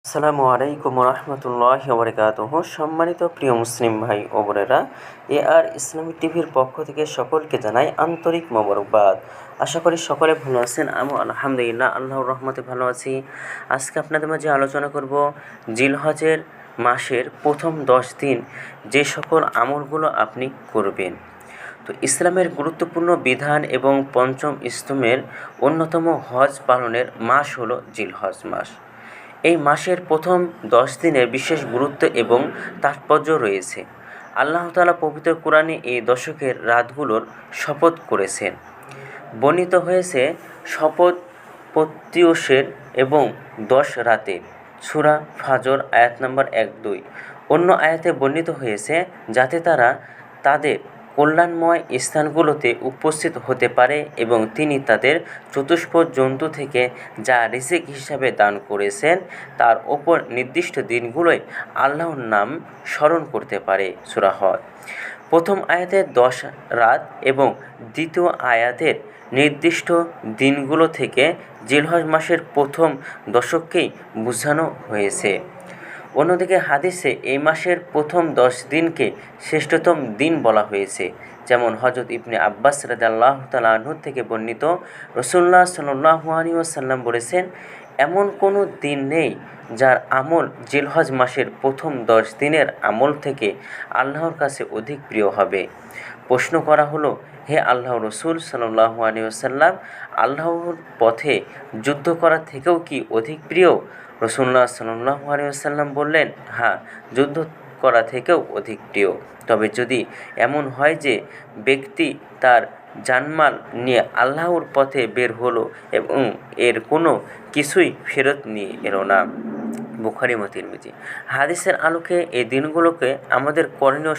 আসসালামু আলাইকুম রহমতুল্লাহি ওয়া বারাকাতুহু। সম্মানিত প্রিয় মুসলিম ভাই ও বোনেরা, আর ইসলামিক টিভির পক্ষ থেকে সকলকে জানাই আন্তরিক মোবারকবাদ। আশা করি সকলে ভালো আছেন। আমি আলহামদুলিল্লাহ আল্লাহর রহমতে ভালো আছি। আজকে আপনাদের মাঝে আলোচনা করব জিলহজের মাসের প্রথম 10 দিন যে সকল আমলগুলো আপনি করবেন। তো ইসলামের গুরুত্বপূর্ণ বিধান এবং পঞ্চম স্তম্ভের অন্যতম হজ পালনের মাস হলো জিলহজ মাস। এই মাসের প্রথম 10 দিনের বিশেষ গুরুত্ব এবং তাৎপর্য রয়েছে। আল্লাহ তাআলা পবিত্র কোরআনে এই দশকের রাতগুলোর শপথ করেছেন। বর্ণিত হয়েছে শপথ প্রত্যুষের এবং 10 রাতে, সূরা ফাজর আয়াত নম্বর 1-2। অন্য আয়াতে বর্ণিত হয়েছে যাতে তারা তাদের কল্যাণময় স্থানগুলোতে উপস্থিত হতে পারে এবং তিনি তাদের চতুষ্পদ জন্তু থেকে যা রিজিক হিসাবে দান করেছেন তার ওপর নির্দিষ্ট দিনগুলোয় আল্লাহর নাম স্মরণ করতে পারে। সূরা হজ। প্রথম আয়াতের 10 রাত এবং দ্বিতীয় আয়াতের নির্দিষ্ট দিনগুলো থেকে জিলহজ মাসের প্রথম দশককেই বোঝানো হয়েছে। অন্যদিকে হাদিসে এই মাসের প্রথম 10 দিনকে শ্রেষ্ঠতম দিন বলা হয়েছে। যেমন হযরত ইবনে আব্বাস রাদিয়াল্লাহু তাআলা আনহু থেকে বর্ণিত, রাসূলুল্লাহ সাল্লাল্লাহু আলাইহি ওয়াসাল্লাম বলেছেন, এমন কোনো দিন নেই যার আমল জিলহজ মাসের প্রথম 10 দিনের আমল থেকে আল্লাহর কাছে অধিক প্রিয় হবে। প্রশ্ন করা হলো, হে আল্লাহর রাসূল সাল্লাল্লাহু আলাইহি ওয়াসাল্লাম, আল্লাহর পথে যুদ্ধ করা থেকেও কি অধিক প্রিয়? রাসূলুল্লাহ সাল্লাল্লাহু আলাইহি ওয়াসাল্লাম বললেন, হ্যাঁ, যুদ্ধ করা থেকেও অধিক প্রিয়। তবে যদি এমন হয় যে ব্যক্তি তার জানমাল নিয়ে আল্লাহর পথে বের হলো এবং এর কোনো কিছুই ফেরত নিয়ে এলো না। বুখারী ও তিরমিজি। হাদিসের আলোকে এই দিনগুলোকে আমাদের করণীয়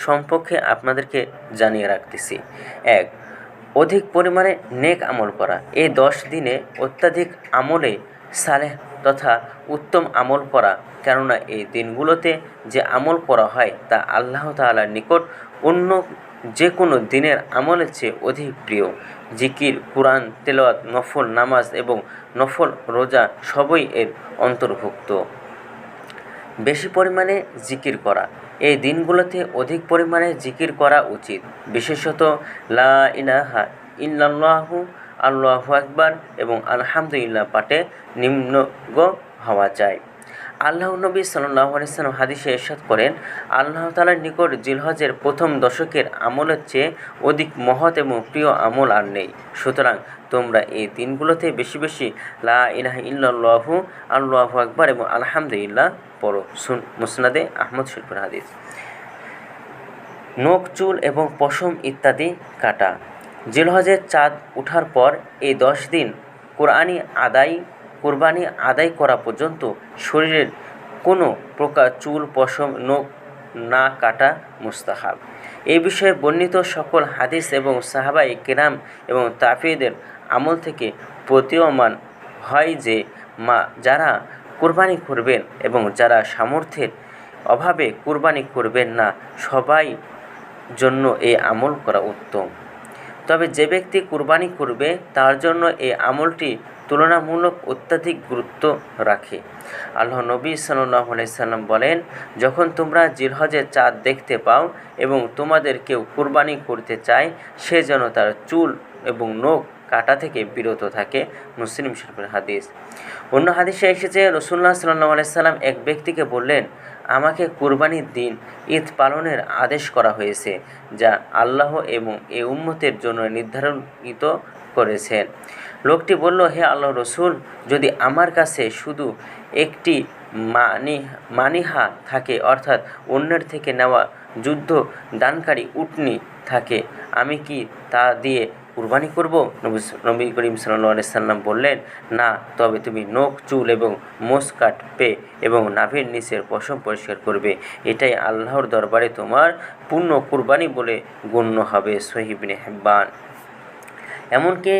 সম্পর্কে আপনাদেরকে জানিয়ে রাখতেছি। 1. অধিক পরিমাণে নেক আমল করা। এই 10 দিনে অত্যাধিক আমলে সালেহ তথা উত্তম আমল করা, কেননা এই দিনগুলোতে যে আমল করা হয় তা আল্লাহ তাআলার নিকট অন্য যে কোনো দিনের আমলের চেয়ে অধিক প্রিয়। জিকির, কুরআন তেলাওয়াত, নফল নামাজ এবং নফল রোজা সবই এর অন্তর্ভুক্ত। বেশি পরিমাণে জিকির করা। এই দিনগুলোতে অধিক পরিমাণে জিকির করা উচিত। বিশেষত লা ইলাহা ইল্লাল্লাহু, আল্লাহু আকবার এবং আলহামদুলিল্লাহ পাঠে নিমগ্ন হওয়া যায়। আল্লাহর নবী সাল্লাল্লাহু আলাইহি ওয়াসাল্লাম হাদিসে ইরশাদ করেন, আল্লাহ তাআলার নিকট জিলহজের প্রথম দশকের আমলের চেয়ে অধিক মহৎ এবং প্রিয় আমল আর নেই। সুতরাং তোমরা এই দিনগুলোতে বেশি বেশি লা ইলাহা ইল্লাল্লাহু, আল্লাহু আকবার এবং আলহামদুলিল্লাহ পড়ো। মুসনাদে আহমদ শরীফের হাদিস। নখ, চুল এবং পশম ইত্যাদি কাটা। জিলহজের চাঁদ ওঠার পর এই 10 দিন কুরবানি আদায় করা পর্যন্ত শরীরের কোনো প্রকার চুল, পশম, নখ না কাটা মুস্তাহাব। এই বিষয়ে বর্ণিত সকল হাদিস এবং সাহাবায়ে কেরাম এবং তাবেঈদের আমল থেকে প্রতীয়মান হয় যে যারা কুরবানি করবেন এবং যারা সামর্থ্যের অভাবে কুরবানি করবেন না, সবাই জন্য এই আমল করা উত্তম। তবে যে ব্যক্তি কুরবানি করবে তার জন্য এই আমলটি তুলনামূলক অত্যাধিক গুরুত্ব রাখে। আল্লাহর নবী সাল্লাল্লাহু আলাইহি সাল্লাম বলেন, যখন তোমরা জিলহজের চাঁদ দেখতে পাও এবং তোমাদের কেউ কুরবানি করতে চায়, সে যেন তার চুল এবং নখ কাটা থেকে বিরত থাকে। মুসলিম শরীফের হাদিস। অন্য হাদিসে এসেছে, রাসূলুল্লাহ সাল্লাল্লাহু আলাইহি সাল্লাম এক ব্যক্তিকে বললেন, আমাকে কুরবানির দিন ঈদ পালনের আদেশ করা হয়েছে যা আল্লাহ এবং এ উম্মতের জন্য নির্ধারিত করেছেন। লোকটি বলল, হে আল্লাহর রাসূল, যদি আমার কাছে শুধু একটি মানিহা থাকে, অর্থাৎ অন্যের থেকে নেওয়া যুদ্ধ দানকারী উটনী থাকে, আমি কি তা দিয়ে কুরবানি করব? নবী করিম সাল্লাল্লাহু আলাইহি সাল্লাম বললেন, না, তবে তুমি নখ, চুল এবং মোষ কাটবে এবং নাভির নিচের পশম পরিষ্কার করবে। এটাই আল্লাহর দরবারে তোমার পূর্ণ কুরবানি বলে গণ্য হবে। সহিহ ইবনে হিব্বান। এমনকি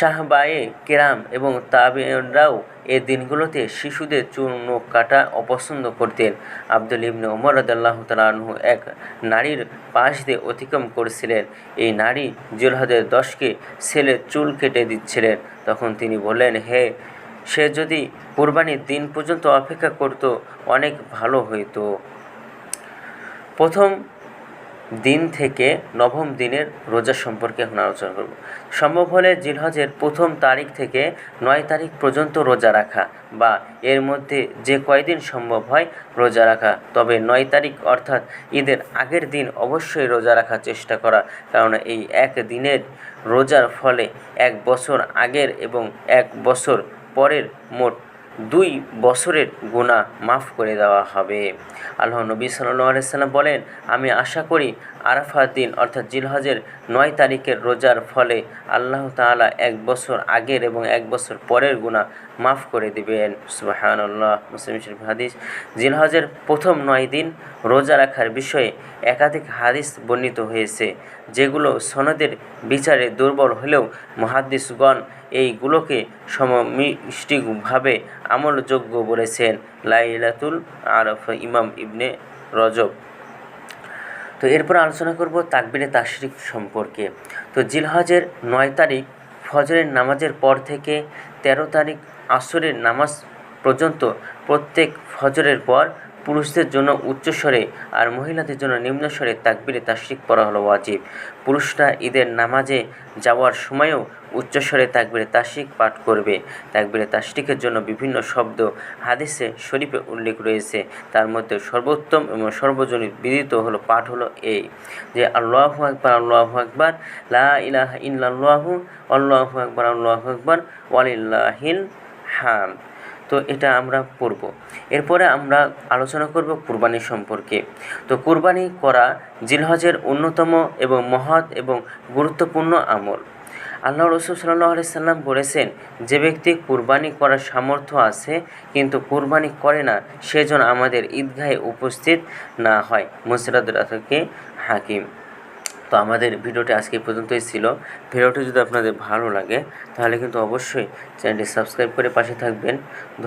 সাহাবায়ে কেরাম এবং তাবেঈনরাও এই দিনগুলোতে শিশুদের চুল, নখ কাটা অপছন্দ করতেন। আব্দুল্লাহ ইবনে ওমর রাদিয়াল্লাহু তাআলা আনহু এক নারীর পাশ দিয়ে অতিক্রম করছিলেন। এই নারী জিলহজের 10কে ছেলের চুল কেটে দিচ্ছিলেন। তখন তিনি বললেন, হে সে যদি কুরবানির দিন পর্যন্ত অপেক্ষা করত অনেক ভালো হইতো। প্রথম দিন থেকে নবম দিনের রোজা সম্পর্কে এখন আলোচনা করব। সম্ভব হলে জিলহজের প্রথম তারিখ থেকে 9 তারিখ পর্যন্ত রোজা রাখা বা এর মধ্যে যে কয়দিন সম্ভব হয় রোজা রাখা, তবে 9 তারিখ অর্থাৎ ঈদের আগের দিন অবশ্যই রোজা রাখার চেষ্টা করা, কারণ এই এক দিনের রোজার ফলে 1 বছর আগের এবং 1 বছর পরের মোট 2 বছরের গুনাহ মাফ করে দেওয়া হবে। আল্লাহর নবী সাল্লাল্লাহু আলাইহি সাল্লাম বলেন, আমি আশা করি আরাফার দিন অর্থাৎ জিলহজের 9 তারিখের রোজার ফলে আল্লাহ তাআলা 1 বছর আগের এবং 1 বছর পরের গুনাহ মাফ করে দিবেন। সুবহানাল্লাহ। মুসলিম শরীফ হাদিস। জিলহজের প্রথম 9 দিন রোজা রাখার বিষয়ে একাধিক হাদিস বর্ণিত হয়েছে, যেগুলো সনদের বিচারে দুর্বল হলেও মুহাদ্দিসগণ এইগুলোকে সমষ্টিকভাবে আমলযোগ্য বলেছেন। লাইলাতুল আরাফা, ইমাম ইবনে রজব। তো এরপর আলোচনা করব তাকবীরে তাশরিক সম্পর্কে। তো জিলহজের 9 তারিখ ফজরের নামাজের পর থেকে 13 তারিখ আসরের নামাজ পর্যন্ত প্রত্যেক ফজরের পর পুরুষদের জন্য উচ্চস্বরে আর মহিলাদের জন্য নিম্নস্বরে তাকবীরে তাশরিক পড়া হলো ওয়াজিব। পুরুষরা ঈদের নামাজে যাওয়ার সময়ও উচ্চস্বরে তাকবীরে তাশরিক পাঠ করবে। তাকবীরে তাশরিকের জন্য বিভিন্ন শব্দ হাদিসে শরীফে উল্লেখ রয়েছে, তার মধ্যে সর্বোত্তম এবং সর্বজনীন বিদিত হলো পাঠ হলো এই যে আল্লাহু আকবার, আল্লাহু আকবার, লা ইলাহা ইল্লাল্লাহু, আল্লাহু আকবার, আল্লাহু আকবার, ওয়ালিল্লাহিল হামদ। তো এটা আমরা পড়ব। এরপরে আমরা আলোচনা করব কুরবানি সম্পর্কে। তো কুরবানি করা জিলহজের অন্যতম এবং মহৎ এবং গুরুত্বপূর্ণ আমল। আল্লাহ রাসূল সাল্লাল্লাহু আলাইহি সাল্লাম বলেছেন, যে ব্যক্তি কুরবানি করার সামর্থ্য আছে কিন্তু কুরবানি করে না, সে যেন আমাদের ঈদগাহে উপস্থিত না হয়। মুসনাদ থেকে হাকিম। তো আমাদের ভিডিওটি আজকে পর্যন্তই ছিল। ভিডিওটি যদি আপনাদের ভালো লাগে তাহলে কিন্তু অবশ্যই চ্যানেলটি সাবস্ক্রাইব করে পাশে থাকবেন।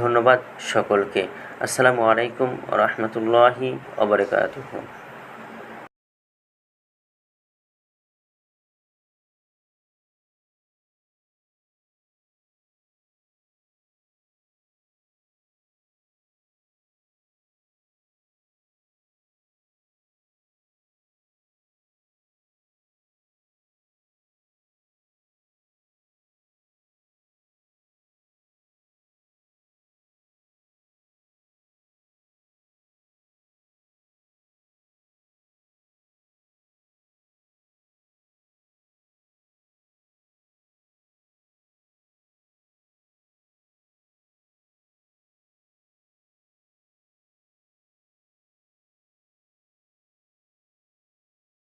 ধন্যবাদ সকলকে। আসসালামু আলাইকুম ওয়া রাহমাতুল্লাহি ওয়া বারাকাতুহু।